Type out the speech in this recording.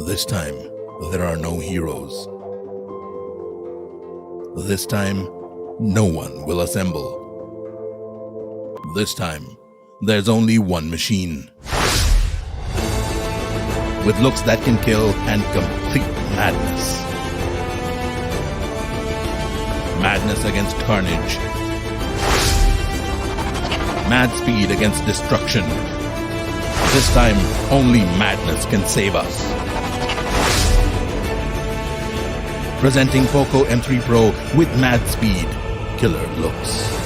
This time, there are no heroes. This time, no one will assemble. This time, there's only one machine. With looks that can kill and complete madness. Madness against carnage. Mad speed against destruction. This time, only madness can save us. Presenting Poco M3 Pro with mad speed, killer looks.